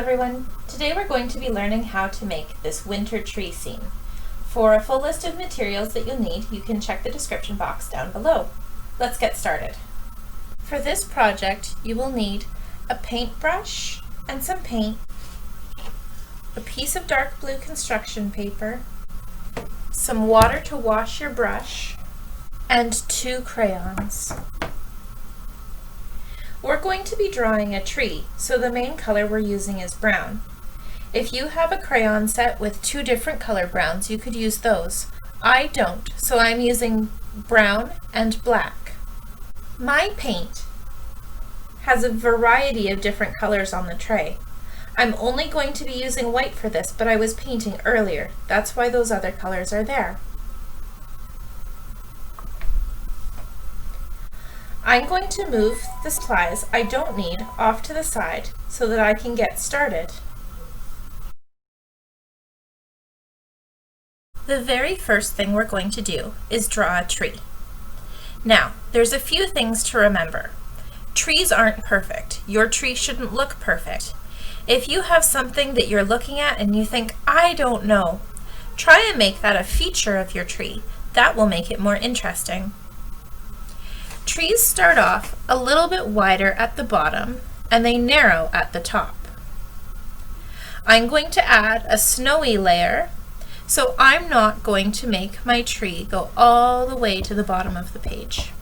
everyone! Today we're going to be learning how to make this winter tree scene. For a full list of materials that you'll need, you can check the description box down below. Let's get started. For this project, you will need a paintbrush and some paint, a piece of dark blue construction paper, some water to wash your brush, and 2 crayons. We're going to be drawing a tree, so the main color we're using is brown. If you have a crayon set with 2 different color browns, you could use those. I don't, so I'm using brown and black. My paint has a variety of different colors on the tray. I'm only going to be using white for this, but I was painting earlier. That's why those other colors are there. I'm going to move the supplies I don't need off to the side so that I can get started. The very first thing we're going to do is draw a tree. Now, there's a few things to remember. Trees aren't perfect. Your tree shouldn't look perfect. If you have something that you're looking at and you think, I don't know, try and make that a feature of your tree. That will make it more interesting. Trees start off a little bit wider at the bottom and they narrow at the top. I'm going to add a snowy layer, so I'm not going to make my tree go all the way to the bottom of the page.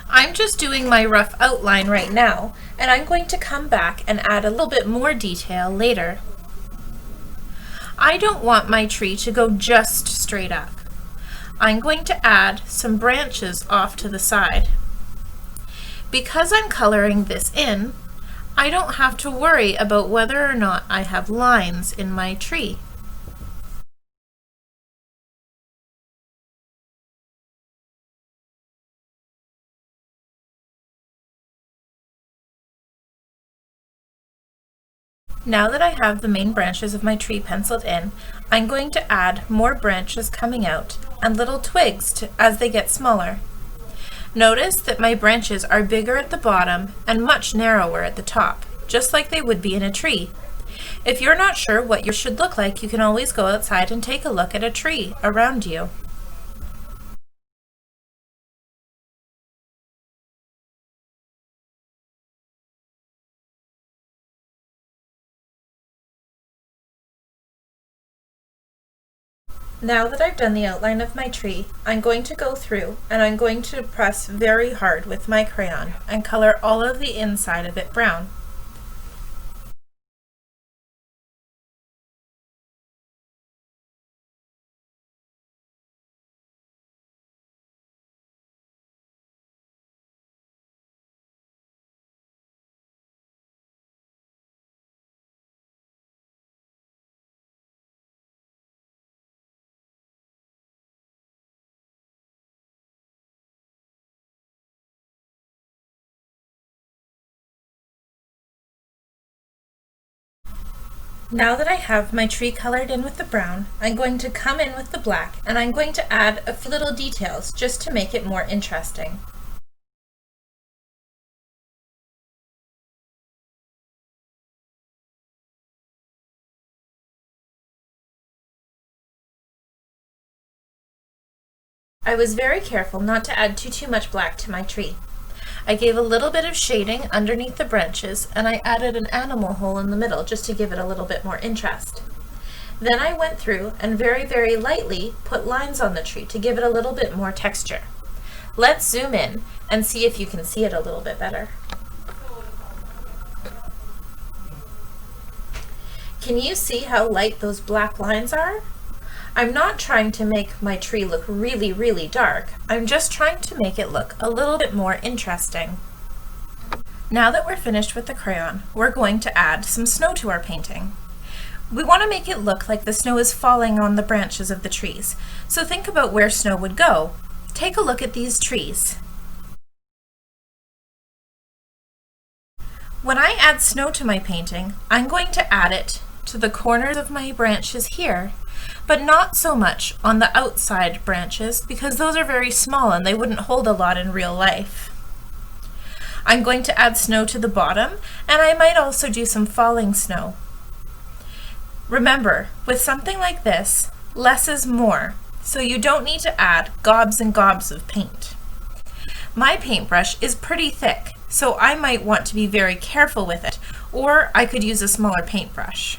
I'm just doing my rough outline right now, and I'm going to come back and add a little bit more detail later. I don't want my tree to go just straight up. I'm going to add some branches off to the side. Because I'm coloring this in, I don't have to worry about whether or not I have lines in my tree. Now that I have the main branches of my tree penciled in, I'm going to add more branches coming out and little twigs as they get smaller. Notice that my branches are bigger at the bottom and much narrower at the top, just like they would be in a tree. If you're not sure what yours should look like, you can always go outside and take a look at a tree around you. Now that I've done the outline of my tree, I'm going to go through and I'm going to press very hard with my crayon and color all of the inside of it brown. Now that I have my tree colored in with the brown, I'm going to come in with the black and I'm going to add a few little details just to make it more interesting. I was very careful not to add too much black to my tree. I gave a little bit of shading underneath the branches and I added an animal hole in the middle just to give it a little bit more interest. Then I went through and very lightly put lines on the tree to give it a little bit more texture. Let's zoom in and see if you can see it a little bit better. Can you see how light those black lines are? I'm not trying to make my tree look really dark. I'm just trying to make it look a little bit more interesting. Now that we're finished with the crayon, we're going to add some snow to our painting. We want to make it look like the snow is falling on the branches of the trees. So think about where snow would go. Take a look at these trees. When I add snow to my painting, I'm going to add it to the corners of my branches here, but not so much on the outside branches because those are very small and they wouldn't hold a lot in real life. I'm going to add snow to the bottom, and I might also do some falling snow. Remember, with something like this, less is more, so you don't need to add gobs and gobs of paint. My paintbrush is pretty thick, so I might want to be very careful with it, or I could use a smaller paintbrush.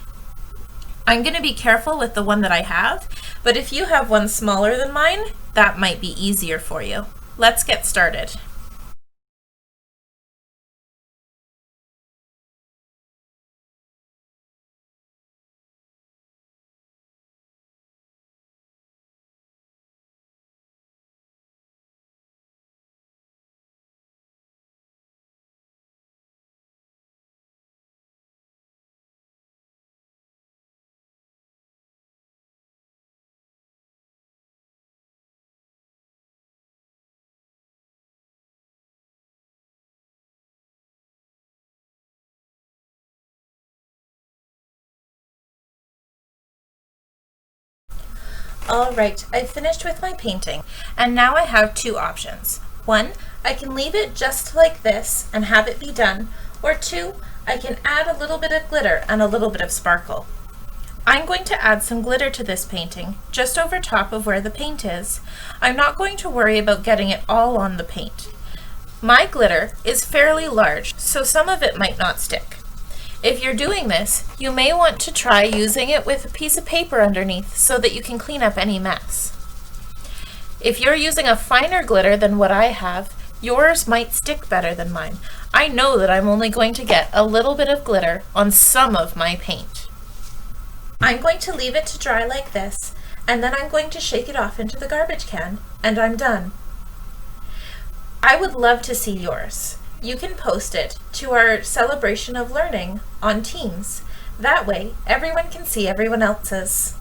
I'm going to be careful with the one that I have, but if you have one smaller than mine, that might be easier for you. Let's get started. Alright, I've finished with my painting, and now I have two options. One, I can leave it just like this and have it be done, or two, I can add a little bit of glitter and a little bit of sparkle. I'm going to add some glitter to this painting, just over top of where the paint is. I'm not going to worry about getting it all on the paint. My glitter is fairly large, so some of it might not stick. If you're doing this, you may want to try using it with a piece of paper underneath so that you can clean up any mess. If you're using a finer glitter than what I have, yours might stick better than mine. I know that I'm only going to get a little bit of glitter on some of my paint. I'm going to leave it to dry like this, and then I'm going to shake it off into the garbage can, and I'm done. I would love to see yours. You can post it to our celebration of learning on Teams. That way, everyone can see everyone else's.